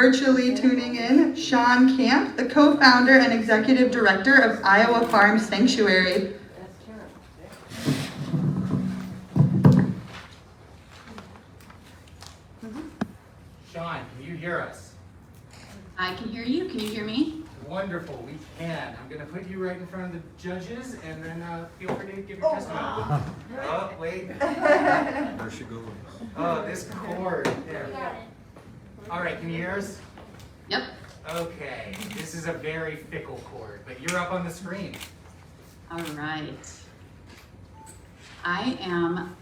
virtually tuning in, Shawn Camp, the co-founder and executive director of Iowa Farm Sanctuary. Shawn, can you hear us? I can hear you. Can you hear me? Wonderful, we can. I'm going to put you right in front of the judges, and then feel free to give your testimony. Oh, wait. There she goes. Oh, this cord. There. All right, can you hear us? Yep. Okay, this is a very fickle cord, but you're up on the screen. All right. I am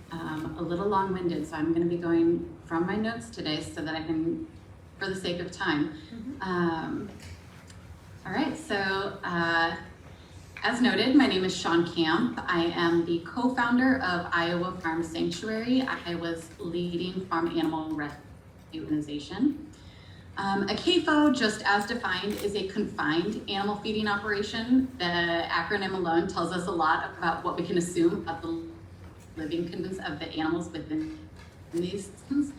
a little long-winded, so I'm going to be going from my notes today so that I can, for the sake of time. All right, so as noted, my name is Shawn Camp. I am the co-founder of Iowa Farm Sanctuary, Iowa's leading farm animal rescue organization. A CAFO, just as defined, is a confined animal feeding operation. The acronym alone tells us a lot about what we can assume of the living conditions of the animals within these systems.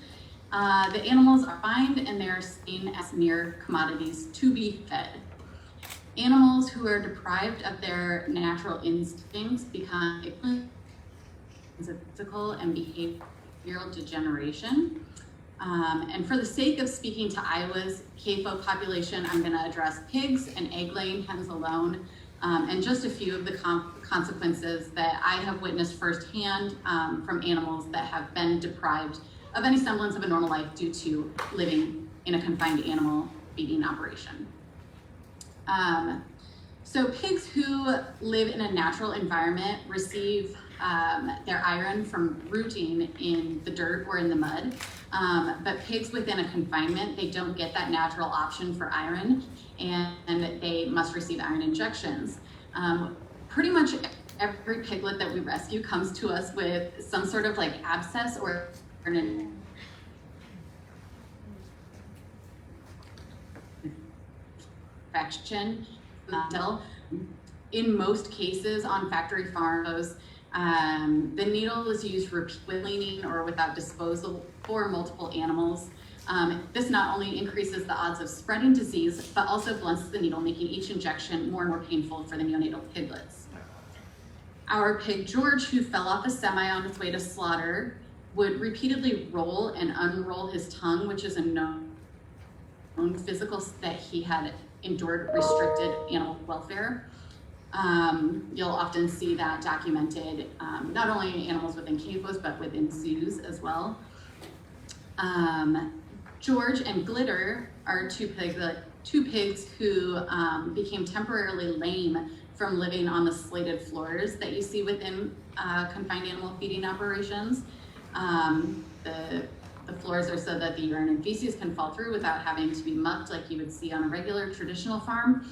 The animals are confined and they are seen as mere commodities to be fed. Animals who are deprived of their natural instincts become physical and behavioral degeneration. And for the sake of speaking to Iowa's CAFO population, I'm going to address pigs and egg-laying hens alone, and just a few of the consequences that I have witnessed firsthand from animals that have been deprived of any semblance of a normal life due to living in a confined animal feeding operation. So pigs who live in a natural environment receive their iron from rooting in the dirt or in the mud. But pigs within a confinement, they don't get that natural option for iron, and they must receive iron injections. Pretty much every piglet that we rescue comes to us with some sort of like abscess or an infection. In most cases on factory farms, the needle is used with cleaning or without disposal for multiple animals. This not only increases the odds of spreading disease, but also blunts the needle, making each injection more and more painful for the neonatal piglets. Our pig George, who fell off a semi on his way to slaughter, would repeatedly roll and unroll his tongue, which is a known physical that he had endured restricted animal welfare. You'll often see that documented not only in animals within CAFOs, but within zoos as well. George and Glitter are two pigs who became temporarily lame from living on the slated floors that you see within confined animal feeding operations. The floors are so that the urine and feces can fall through without having to be mucked like you would see on a regular traditional farm.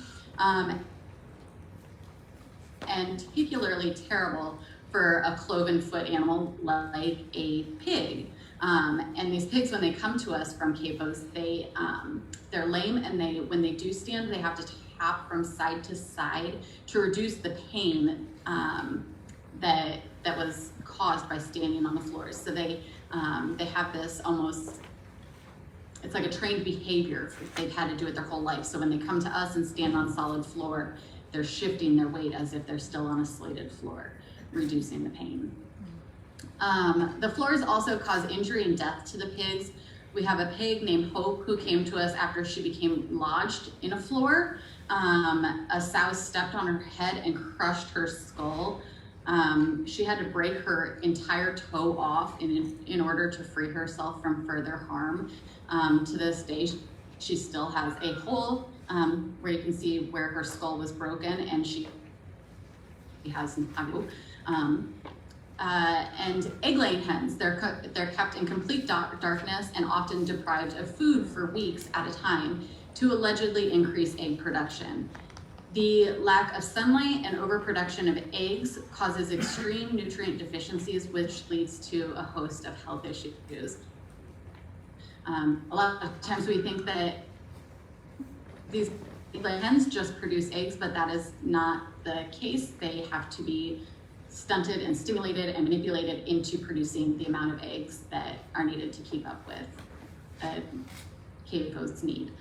And particularly terrible for a cloven foot animal like a pig. And these pigs, when they come to us from CAFOs, they're lame, and when they do stand, they have to tap from side to side to reduce the pain that was caused by standing on the floors. So they have this almost, it's like a trained behavior. They've had to do it their whole life. So when they come to us and stand on solid floor, they're shifting their weight as if they're still on a slated floor, reducing the pain. The floors also cause injury and death to the pigs. We have a pig named Hope who came to us after she became lodged in a floor. A sow stepped on her head and crushed her skull. She had to break her entire toe off in order to free herself from further harm. To this day, she still has a hole where you can see where her skull was broken, and she has and egg-laying hens, they're kept in complete darkness and often deprived of food for weeks at a time to allegedly increase egg production. The lack of sunlight and overproduction of eggs causes extreme nutrient deficiencies, which leads to a host of health issues. A lot of times we think that these hens just produce eggs, but that is not the case. They have to be stunted and stimulated and manipulated into producing the amount of eggs that are needed to keep up with a CAFOs need.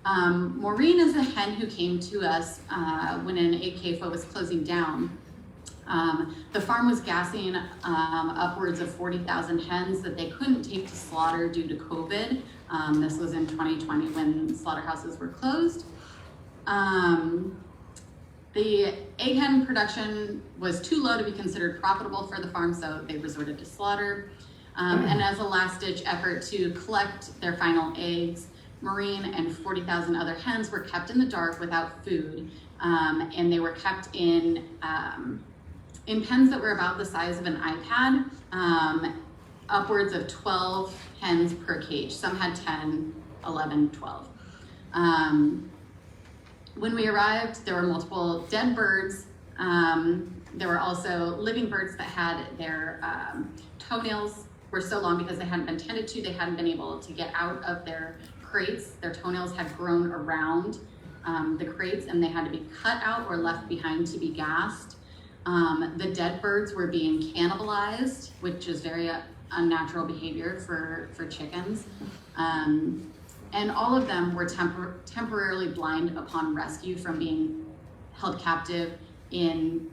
Maureen is a hen who came to us when an egg CAFO was closing down. The farm was gassing upwards of 40,000 hens that they couldn't take to slaughter due to COVID. This was in 2020 when slaughterhouses were closed. The egg hen production was too low to be considered profitable for the farm, so they resorted to slaughter. And as a last-ditch effort to collect their final eggs, Maureen and 40,000 other hens were kept in the dark without food, and they were kept in pens that were about the size of an iPad, upwards of 12 hens per cage. Some had 10, 11, 12. When we arrived, there were multiple dead birds. There were also living birds that had their toenails were so long because they hadn't been tended to, they hadn't been able to get out of their crates. Their toenails had grown around the crates and they had to be cut out or left behind to be gassed. The dead birds were being cannibalized, which is very unnatural behavior for chickens. And all of them were temporarily blind upon rescue from being held captive in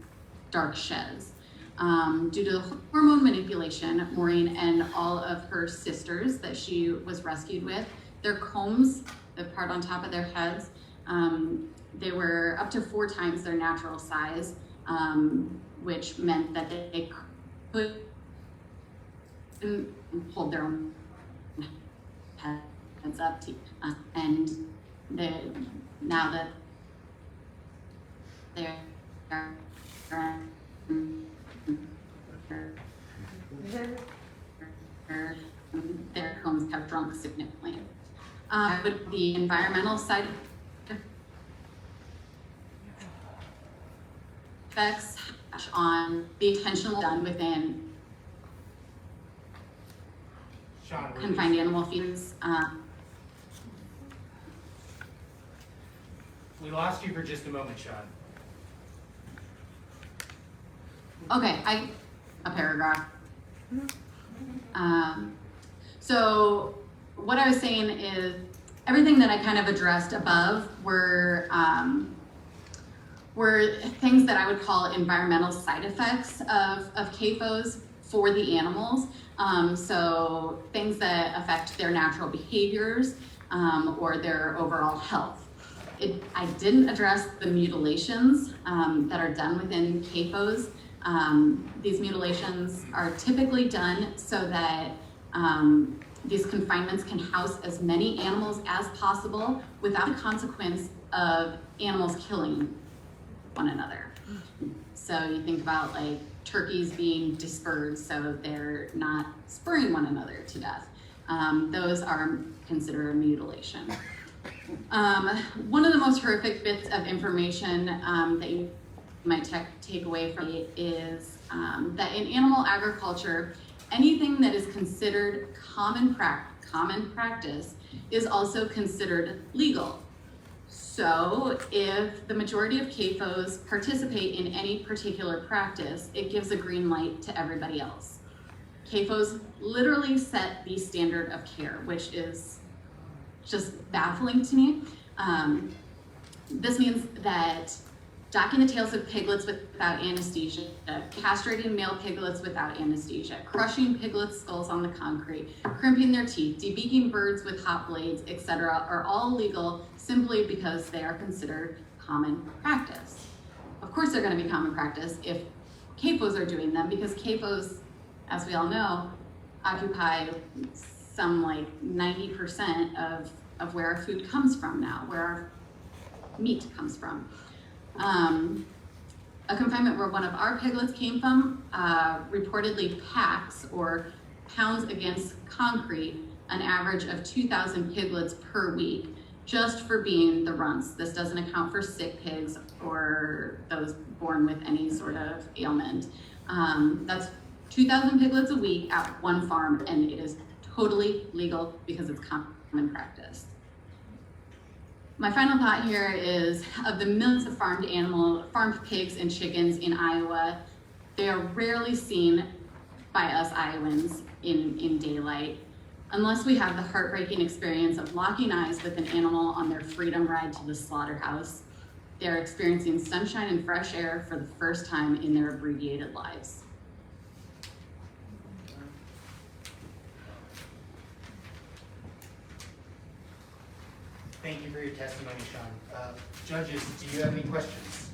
dark sheds. Due to the hormone manipulation, Maureen and all of her sisters that she was rescued with, their combs, the part on top of their heads, they were up to 4 times their natural size, which meant that they couldn't hold their own heads up to, and now that they're their homes have shrunk significantly. With the environmental side effects on the intentional done within Shawn, confined animal feeders. we lost you for just a moment, Shawn. Okay, a paragraph. So what I was saying is everything that I kind of addressed above were things that I would call environmental side effects of CAFOs for the animals. So things that affect their natural behaviors or their overall health. I didn't address the mutilations that are done within CAFOs. These mutilations are typically done so that these confinements can house as many animals as possible without the consequence of animals killing one another. So you think about like turkeys being dispersed so they're not spurring one another to death. Those are considered a mutilation. One of the most horrific bits of information that you might take away from it is that in animal agriculture, anything that is considered common practice is also considered legal. So if the majority of CAFOs participate in any particular practice, it gives a green light to everybody else. CAFOs literally set the standard of care, which is just baffling to me. This means that docking the tails of piglets without anesthesia, castrating male piglets without anesthesia, crushing piglets' skulls on the concrete, crimping their teeth, debeaking birds with hot blades, etc. are all legal simply because they are considered common practice. Of course they're going to be common practice if CAFOs are doing them, because CAFOs, as we all know, occupy some like 90% of where our food comes from now, where our meat comes from. A confinement where one of our piglets came from reportedly packs or pounds against concrete an average of 2,000 piglets per week just for being the runts. This doesn't account for sick pigs or those born with any sort of ailment. That's 2,000 piglets a week at one farm, and it is totally legal because it's common practice. My final thought here is, of the millions of farmed pigs and chickens in Iowa, they are rarely seen by us Iowans in daylight. Unless we have the heartbreaking experience of locking eyes with an animal on their freedom ride to the slaughterhouse, they are experiencing sunshine and fresh air for the first time in their abbreviated lives. Thank you for your testimony, Shawn. Judges, do you have any questions?